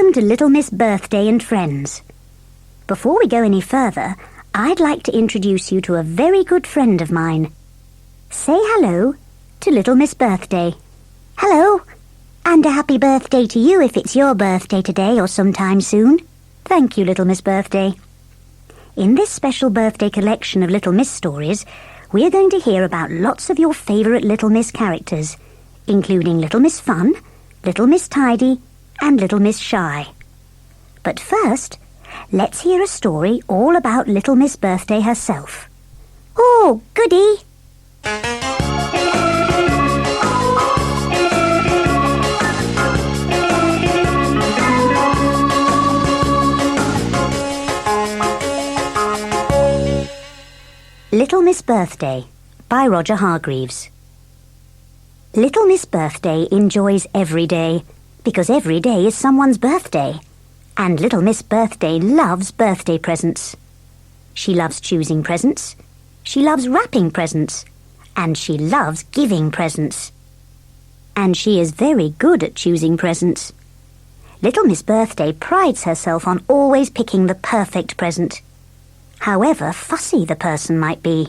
Welcome to Little Miss Birthday and Friends. Before we go any further, I'd like to introduce you to a very good friend of mine. Say hello to Little Miss Birthday. Hello, and a happy birthday to you if it's your birthday today or sometime soon. Thank you, Little Miss Birthday. In this special birthday collection of Little Miss stories, we're going to hear about lots of your favourite Little Miss characters, including Little Miss Fun, Little Miss Tidy, and Little Miss Shy. But first, let's hear a story all about Little Miss Birthday herself. Oh, goody! Little Miss Birthday by Roger Hargreaves. Little Miss Birthday enjoys every day, because every day is someone's birthday. And Little Miss Birthday loves birthday presents. She loves choosing presents, she loves wrapping presents, and she loves giving presents. And she is very good at choosing presents. Little Miss Birthday prides herself on always picking the perfect present, however fussy the person might be.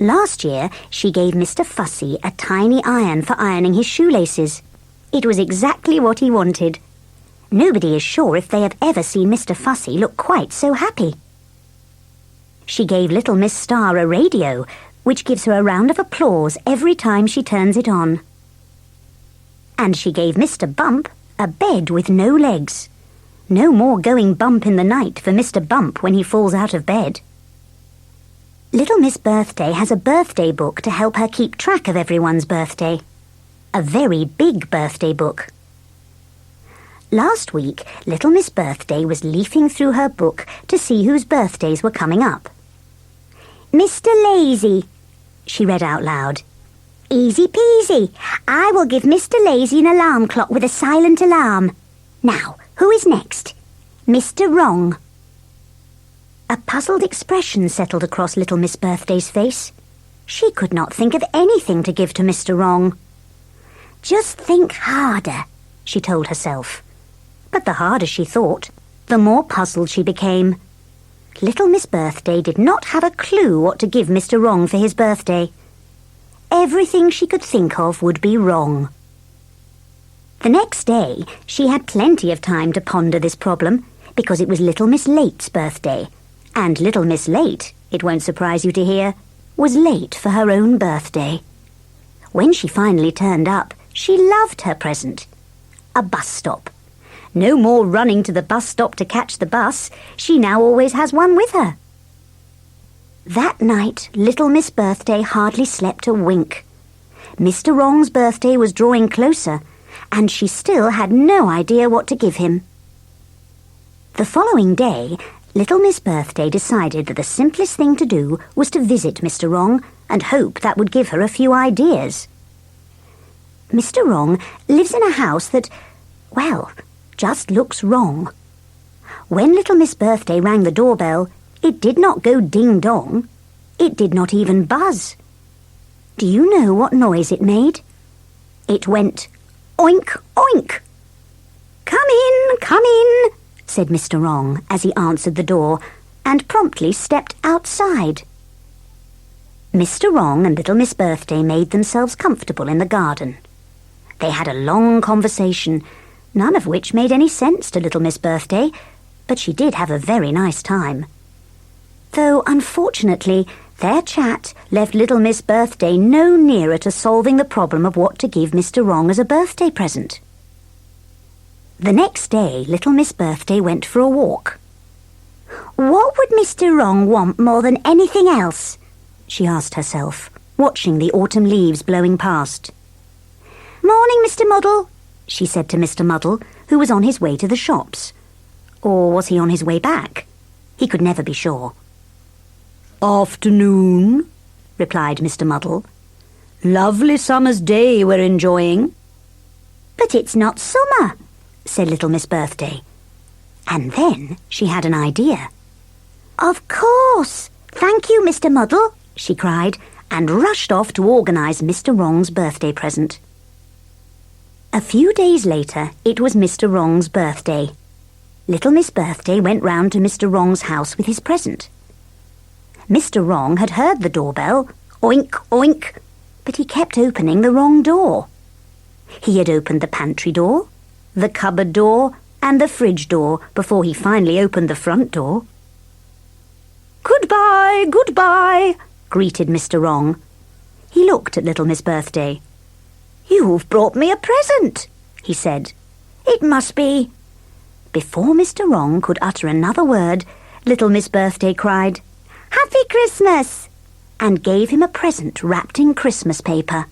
Last year, she gave Mr. Fussy a tiny iron for ironing his shoelaces. It was exactly what he wanted. Nobody is sure if they have ever seen Mr. Fussy look quite so happy. She gave Little Miss Star a radio, which gives her a round of applause every time she turns it on. And she gave Mr. Bump a bed with no legs. No more going bump in the night for Mr. Bump when he falls out of bed. Little Miss Birthday has a birthday book to help her keep track of everyone's birthday. A very big birthday book. Last week, Little Miss Birthday was leafing through her book to see whose birthdays were coming up. Mr. Lazy, she read out loud. Easy peasy. I will give Mr. Lazy an alarm clock with a silent alarm. Now, who is next? Mr. Wrong. A puzzled expression settled across Little Miss Birthday's face. She could not think of anything to give to Mr. Wrong. Just think harder, she told herself. But the harder she thought, the more puzzled she became. Little Miss Birthday did not have a clue what to give Mr. Wrong for his birthday. Everything she could think of would be wrong. The next day, she had plenty of time to ponder this problem, because it was Little Miss Late's birthday. And Little Miss Late, it won't surprise you to hear, was late for her own birthday. When she finally turned up, she loved her present. A bus stop. No more running to the bus stop to catch the bus. She now always has one with her. That night, Little Miss Birthday hardly slept a wink. Mr. Wrong's birthday was drawing closer, and she still had no idea what to give him. The following day, Little Miss Birthday decided that the simplest thing to do was to visit Mr. Wrong and hope that would give her a few ideas. Mr. Wrong lives in a house that, well, just looks wrong. When Little Miss Birthday rang the doorbell, it did not go ding-dong. It did not even buzz. Do you know what noise it made? It went oink, oink. Come in, said Mr. Wrong as he answered the door and promptly stepped outside. Mr. Wrong and Little Miss Birthday made themselves comfortable in the garden. They had a long conversation, none of which made any sense to Little Miss Birthday, but she did have a very nice time. Though, unfortunately, their chat left Little Miss Birthday no nearer to solving the problem of what to give Mr. Wrong as a birthday present. The next day, Little Miss Birthday went for a walk. What would Mr. Wrong want more than anything else? She asked herself, watching the autumn leaves blowing past. Morning, Mr. Muddle, she said to Mr. Muddle, who was on his way to the shops. Or was he on his way back? He could never be sure. Afternoon, replied Mr. Muddle. Lovely summer's day we're enjoying. But it's not summer, said Little Miss Birthday. And then she had an idea. Of course! Thank you, Mr. Muddle, she cried, and rushed off to organise Mr. Wrong's birthday present. A few days later, it was Mr. Wrong's birthday. Little Miss Birthday went round to Mr. Wrong's house with his present. Mr. Wrong had heard the doorbell, oink, oink, but he kept opening the wrong door. He had opened the pantry door, the cupboard door, and the fridge door before he finally opened the front door. "Goodbye, goodbye," greeted Mr. Wrong. He looked at Little Miss Birthday. "You've brought me a present," he said. "It must be—" Before Mr. Wrong could utter another word, Little Miss Birthday cried, "Happy Christmas!" and gave him a present wrapped in Christmas paper.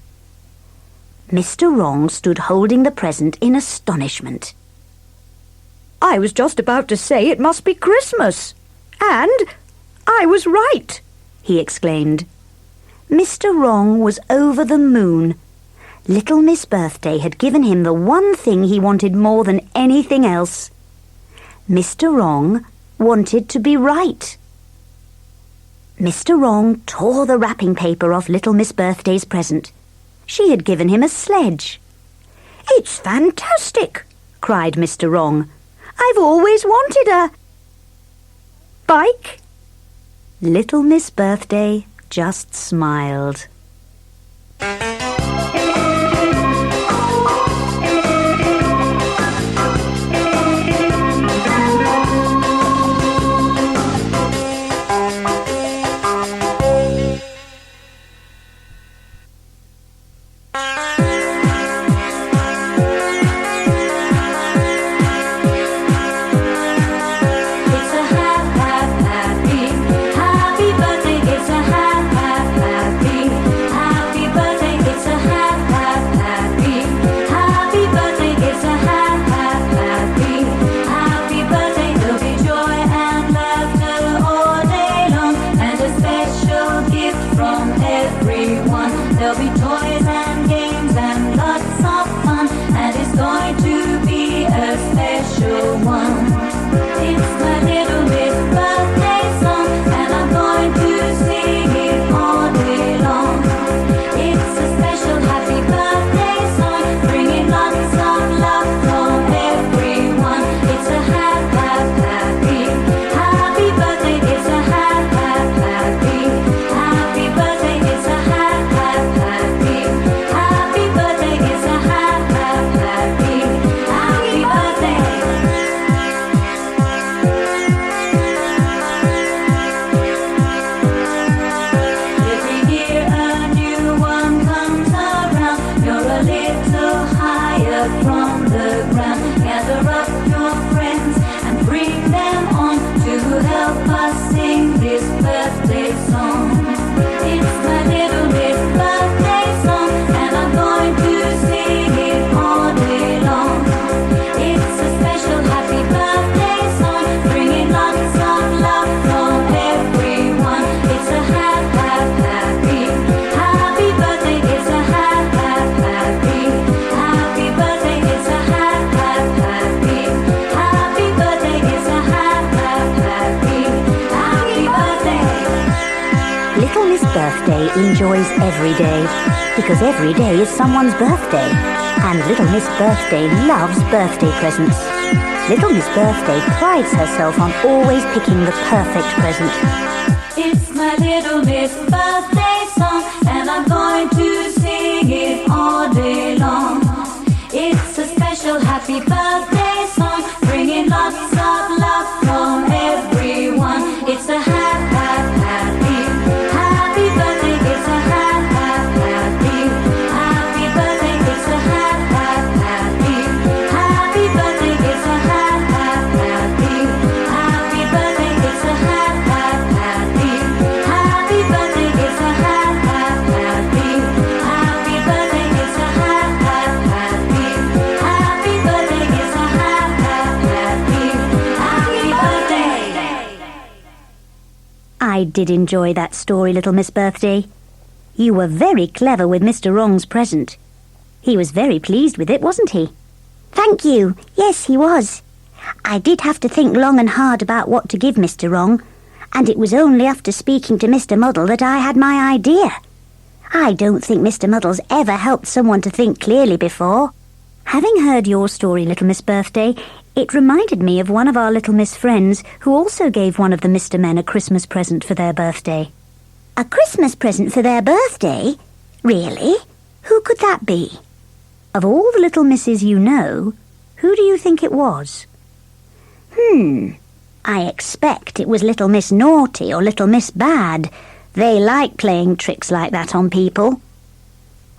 Mr. Wrong stood holding the present in astonishment. "I was just about to say it must be Christmas. And I was right," he exclaimed. Mr. Wrong was over the moon. Little Miss Birthday had given him the one thing he wanted more than anything else. Mr. Wrong wanted to be right. Mr. Wrong tore the wrapping paper off Little Miss Birthday's present. She had given him a sledge. "It's fantastic!" cried Mr. Wrong. "I've always wanted a bike." Little Miss Birthday just smiled. There'll be toys and games and lots of fun, and it's going to be a special one. It's my little Miss Birthday song, and I'm going to sing it all day long. It's a special happy birthday song, bringing lots of love from everyone. It's a happy birthday. It's a happy birthday. It's a happy birthday. It's a happy birthday. Every year a new one comes around. You're a little higher from the ground. Gather up your friends and bring them on to help us sing this birthday song. It's my little Miss Birthday song, and I'm going to sing it all day long. It's a special happy birthday song, bringing lots of love from everyone. It's a happy birthday. It's a happy birthday. It's a happy birthday. It's a happy birthday. Little Miss Birthday enjoys every day, because every day is someone's birthday, and Little Miss Birthday loves birthday presents. Little Miss Birthday prides herself on always picking the perfect present. It's my little Miss Birthday song, and I'm going to sing it all day long. It's a special happy birthday song, bringing lots of love from everyone. It's a happy birthday. It's a happy birthday. It's a happy birthday. It's a happy birthday. It's a happy birthday. It's a happy birthday. It's a happy birthday. It's a happy birthday. I did enjoy that story, Little Miss Birthday. You were very clever with Mr. Wrong's present. He was very pleased with it, wasn't he? Thank you. Yes, he was. I did have to think long and hard about what to give Mr. Wrong, and it was only after speaking to Mr. Muddle that I had my idea. I don't think Mr. Muddle's ever helped someone to think clearly before. Having heard your story, Little Miss Birthday, it reminded me of one of our Little Miss friends who also gave one of the Mr. Men a Christmas present for their birthday. A Christmas present for their birthday? Really? Who could that be? Of all the Little Misses you know, who do you think it was? I expect it was Little Miss Naughty or Little Miss Bad. They like playing tricks like that on people.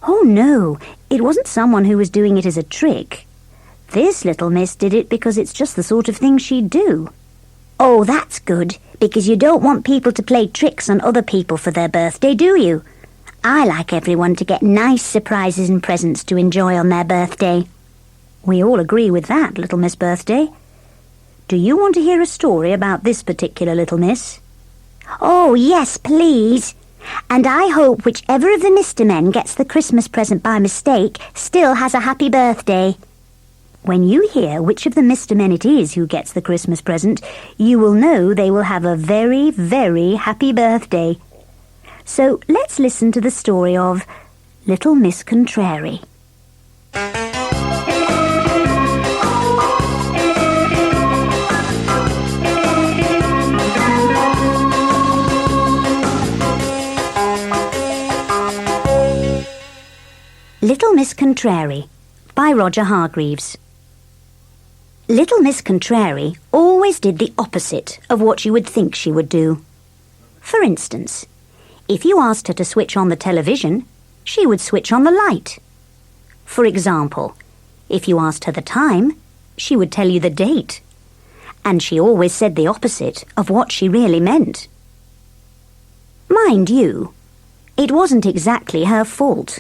Oh no, it wasn't someone who was doing it as a trick. This little miss did it because it's just the sort of thing she'd do. Oh, that's good, because you don't want people to play tricks on other people for their birthday, do you? I like everyone to get nice surprises and presents to enjoy on their birthday. We all agree with that, Little Miss Birthday. Do you want to hear a story about this particular little miss? Oh, yes, please. And I hope whichever of the Mr. Men gets the Christmas present by mistake still has a happy birthday. When you hear which of the Mr. Men it is who gets the Christmas present, you will know they will have a very, very happy birthday. So let's listen to the story of Little Miss Contrary. Little Miss Contrary by Roger Hargreaves. Little Miss Contrary always did the opposite of what you would think she would do. For instance, if you asked her to switch on the television, she would switch on the light. For example, if you asked her the time, she would tell you the date. And she always said the opposite of what she really meant. Mind you, it wasn't exactly her fault.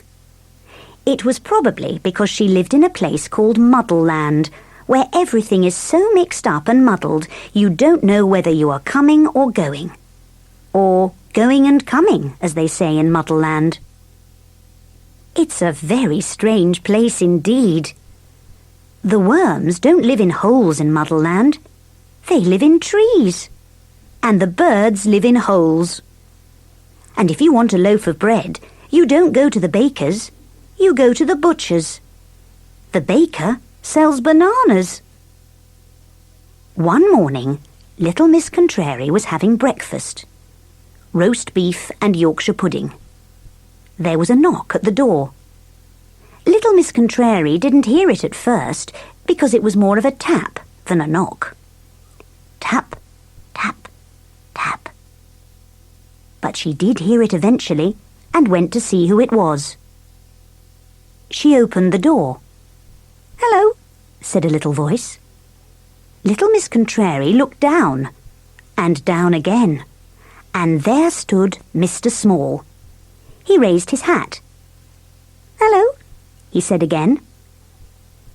It was probably because she lived in a place called Muddle Land, where everything is so mixed up and muddled you don't know whether you are coming or going. Or going and coming, as they say in Muddle Land. It's a very strange place indeed. The worms don't live in holes in Muddle Land. They live in trees. And the birds live in holes. And if you want a loaf of bread, you don't go to the baker's. You go to the butcher's. The baker sells bananas. One morning, Little Miss Contrary was having breakfast. Roast beef and Yorkshire pudding. There was a knock at the door. Little Miss Contrary didn't hear it at first because it was more of a tap than a knock. Tap, tap, tap. But she did hear it eventually and went to see who it was. She opened the door. "Hello," said a little voice. Little Miss Contrary looked down, and down again, and there stood Mr. Small. He raised his hat. "Hello," he said again.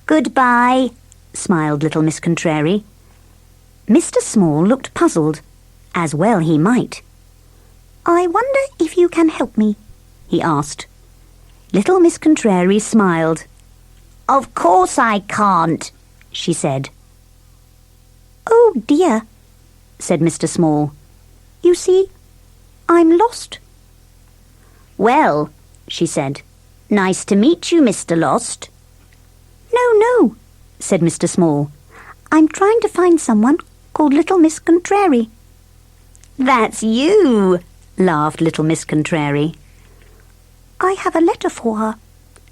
"Goodbye," smiled Little Miss Contrary. Mr. Small looked puzzled, as well he might. "I wonder if you can help me?" he asked. Little Miss Contrary smiled. "Of course I can't," she said. "Oh dear," said Mr. Small. "You see, I'm lost." "Well," she said, "nice to meet you, Mr. Lost." No, said Mr. Small. "I'm trying to find someone called Little Miss Contrary." "That's you," laughed Little Miss Contrary. "I have a letter for her,"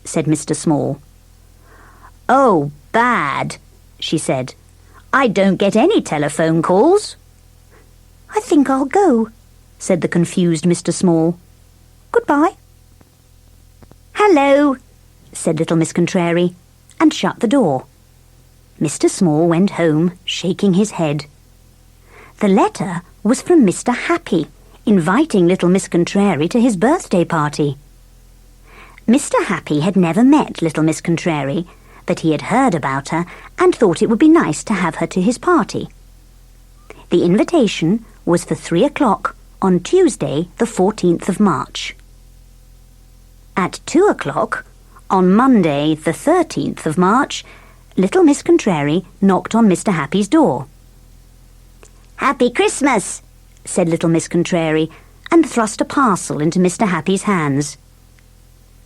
said Mr. Small. "Oh, bad," she said. "I don't get any telephone calls." "I think I'll go," said the confused Mr. Small. "Goodbye." "Hello," said Little Miss Contrary, and shut the door. Mr. Small went home, shaking his head. The letter was from Mr. Happy, inviting Little Miss Contrary to his birthday party. Mr. Happy had never met Little Miss Contrary, but he had heard about her and thought it would be nice to have her to his party. The invitation was for 3 o'clock on Tuesday, the 14th of March. At 2 o'clock, on Monday, the 13th of March, Little Miss Contrary knocked on Mr. Happy's door. "Happy Christmas," said Little Miss Contrary, and thrust a parcel into Mr. Happy's hands.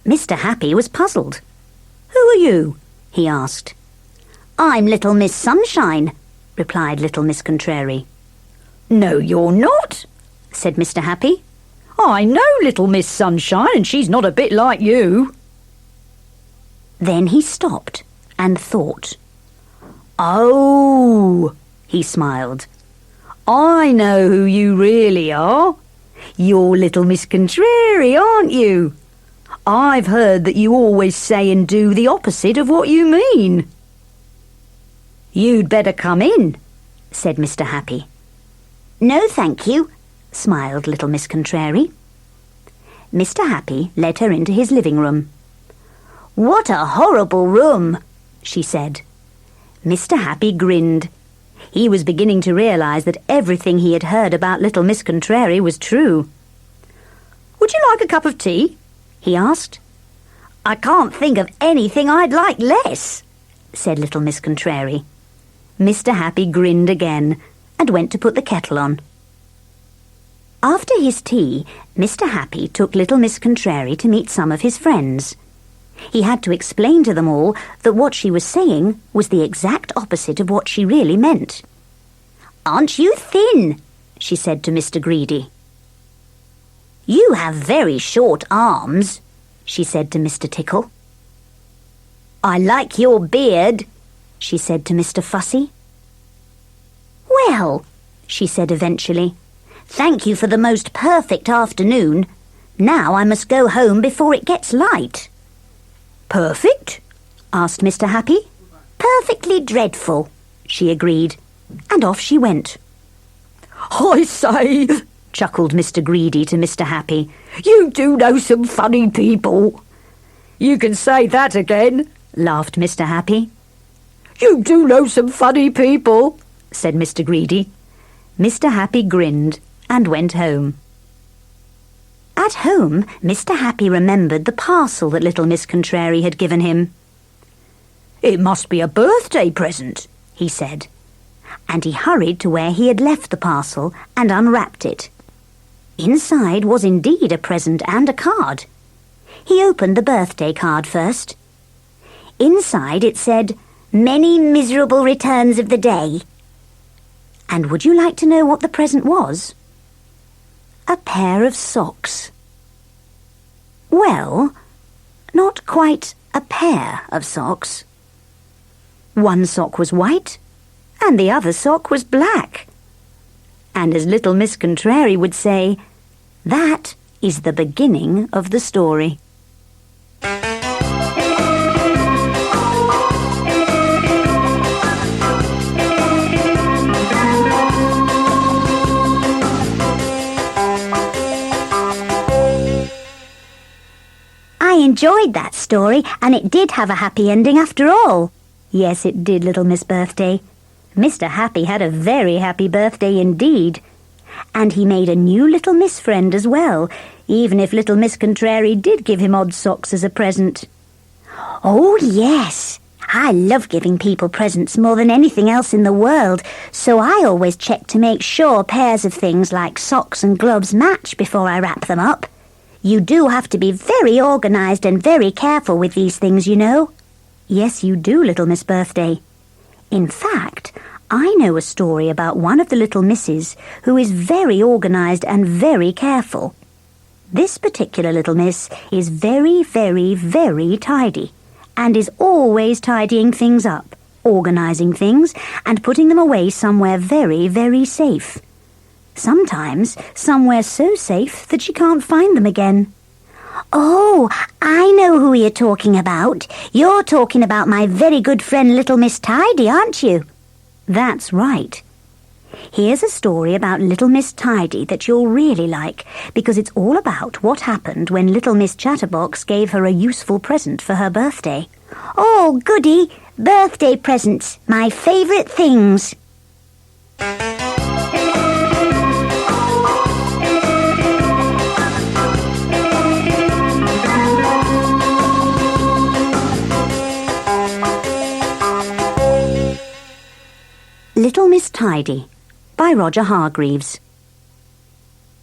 Mr. Happy was puzzled. "Who are you?" he asked. "I'm Little Miss Sunshine," replied Little Miss Contrary. "No, you're not," said Mr. Happy. "I know Little Miss Sunshine, and she's not a bit like you." Then he stopped and thought. "Oh," he smiled. "I know who you really are. You're Little Miss Contrary, aren't you? I've heard that you always say and do the opposite of what you mean." "You'd better come in," said Mr. Happy. "No, thank you," smiled Little Miss Contrary. Mr. Happy led her into his living room. "What a horrible room," she said. Mr. Happy grinned. He was beginning to realize that everything he had heard about Little Miss Contrary was true. "Would you like a cup of tea?" he asked. "I can't think of anything I'd like less," said Little Miss Contrary. Mr. Happy grinned again and went to put the kettle on. After his tea, Mr. Happy took Little Miss Contrary to meet some of his friends. He had to explain to them all that what she was saying was the exact opposite of what she really meant. "Aren't you thin?" she said to Mr. Greedy. "You have very short arms," she said to Mr. Tickle. "I like your beard," she said to Mr. Fussy. "Well," she said eventually, "thank you for the most perfect afternoon. Now I must go home before it gets light." "Perfect?" asked Mr. Happy. "Perfectly dreadful," she agreed, and off she went. "I say," chuckled Mr. Greedy to Mr. Happy, "you do know some funny people." "You can say that again," laughed Mr. Happy. "You do know some funny people," said Mr. Greedy. Mr. Happy grinned and went home. At home, Mr. Happy remembered the parcel that Little Miss Contrary had given him. "It must be a birthday present," he said, and he hurried to where he had left the parcel and unwrapped it. Inside was indeed a present and a card. He opened the birthday card first. Inside it said, "Many miserable returns of the day." And would you like to know what the present was? A pair of socks. Well, not quite a pair of socks. One sock was white, and the other sock was black. And as Little Miss Contrary would say, that is the beginning of the story. I enjoyed that story, and it did have a happy ending after all. Yes, it did, Little Miss Birthday. Mr. Happy had a very happy birthday indeed. And he made a new little Miss friend as well, even if Little Miss Contrary did give him odd socks as a present. Oh, yes. I love giving people presents more than anything else in the world, so I always check to make sure pairs of things like socks and gloves match before I wrap them up. You do have to be very organised and very careful with these things, you know. Yes, you do, Little Miss Birthday. In fact, I know a story about one of the little misses who is very organised and very careful. This particular little miss is very, very, very tidy and is always tidying things up, organising things and putting them away somewhere very, very safe. Sometimes somewhere so safe that she can't find them again. Oh, I know who you're talking about. You're talking about my very good friend Little Miss Tidy, aren't you? That's right. Here's a story about Little Miss Tidy that you'll really like, because it's all about what happened when Little Miss Chatterbox gave her a useful present for her birthday. Oh, goody! Birthday presents, my favourite things. Little Miss Tidy by Roger Hargreaves.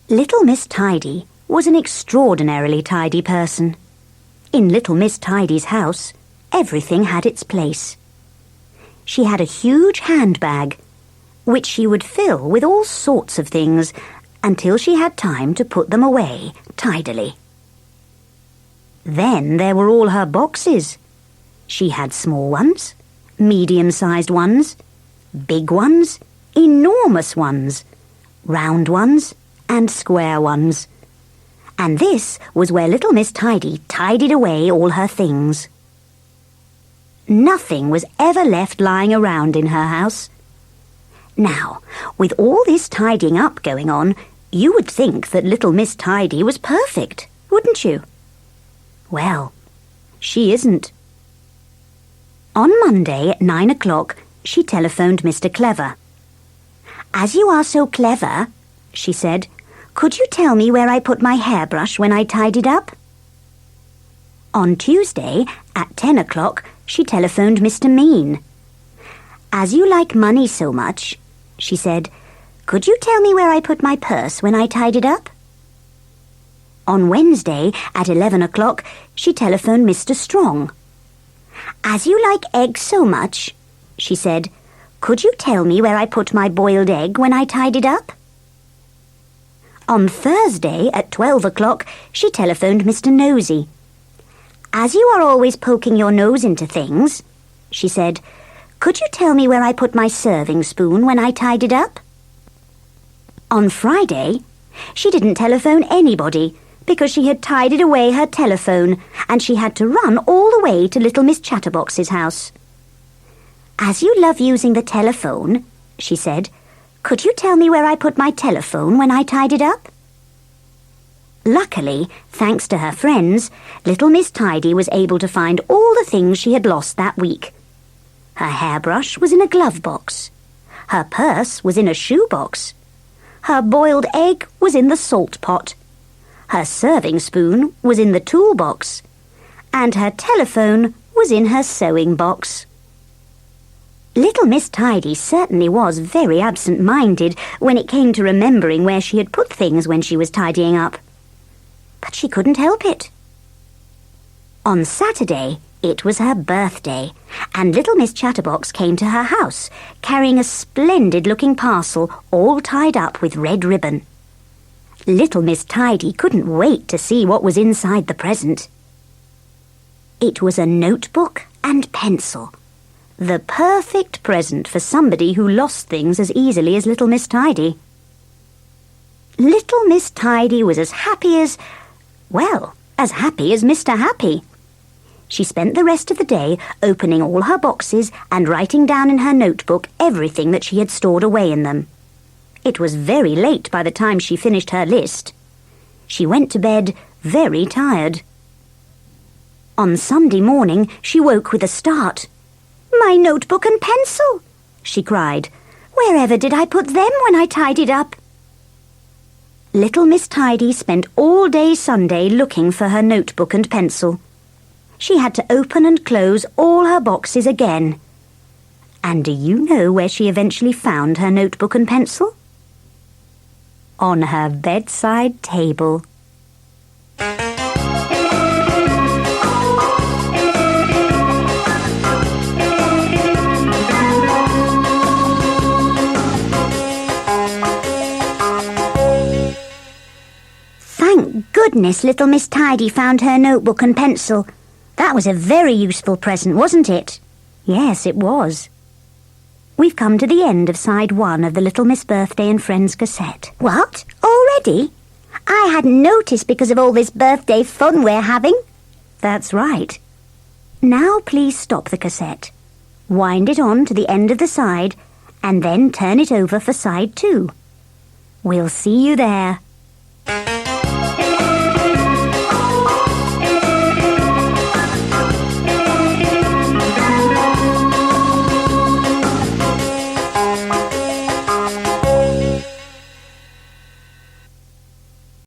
Little Miss Tidy was an extraordinarily tidy person. In Little Miss Tidy's house, everything had its place. She had a huge handbag, which she would fill with all sorts of things until she had time to put them away tidily. Then there were all her boxes. She had small ones, medium-sized ones, big ones, enormous ones, round ones, and square ones. And this was where little Miss Tidy tidied away all her things. Nothing was ever left lying around in her house. Now, with all this tidying up going on, you would think that little Miss Tidy was perfect, wouldn't you? Well, she isn't. On Monday at 9 o'clock, she telephoned Mr. Clever. "As you are so clever," she said, "could you tell me where I put my hairbrush when I tidied up?" On Tuesday at 10 o'clock, she telephoned Mr. Mean. "As you like money so much," she said, "could you tell me where I put my purse when I tidied up?" On Wednesday at 11 o'clock, she telephoned Mr. Strong. "As you like eggs so much," she said, "could you tell me where I put my boiled egg when I tidied up?" On Thursday at 12 o'clock, she telephoned Mr. Nosy. "As you are always poking your nose into things," she said, "could you tell me where I put my serving spoon when I tidied up?" On Friday, she didn't telephone anybody because she had tidied away her telephone and she had to run all the way to little Miss Chatterbox's house. "As you love using the telephone," she said, "could you tell me where I put my telephone when I tidied up?" Luckily, thanks to her friends, little Miss Tidy was able to find all the things she had lost that week. Her hairbrush was in a glove box. Her purse was in a shoe box. Her boiled egg was in the salt pot. Her serving spoon was in the toolbox. And her telephone was in her sewing box. Little Miss Tidy certainly was very absent-minded when it came to remembering where she had put things when she was tidying up. But she couldn't help it. On Saturday, it was her birthday, and little Miss Chatterbox came to her house, carrying a splendid-looking parcel all tied up with red ribbon. Little Miss Tidy couldn't wait to see what was inside the present. It was a notebook and pencil, the perfect present for somebody who lost things as easily as little Miss Tidy. Little Miss Tidy was as happy as Mr. Happy. She spent the rest of the day opening all her boxes and writing down in her notebook everything that she had stored away in them. It was very late by the time she finished her list. She went to bed very tired. On Sunday morning, she woke with a start. "My notebook and pencil!" she cried. "Wherever did I put them when I tidied up?" Little Miss Tidy spent all day Sunday looking for her notebook and pencil. She had to open and close all her boxes again. And do you know where she eventually found her notebook and pencil? On her bedside table. Thank goodness little Miss Tidy found her notebook and pencil. That was a very useful present, wasn't it? Yes, it was. We've come to the end of side 1 of the Little Miss Birthday and Friends cassette. What? Already? I hadn't noticed because of all this birthday fun we're having. That's right. Now please stop the cassette. Wind it on to the end of the side and then turn it over for side 2. We'll see you there.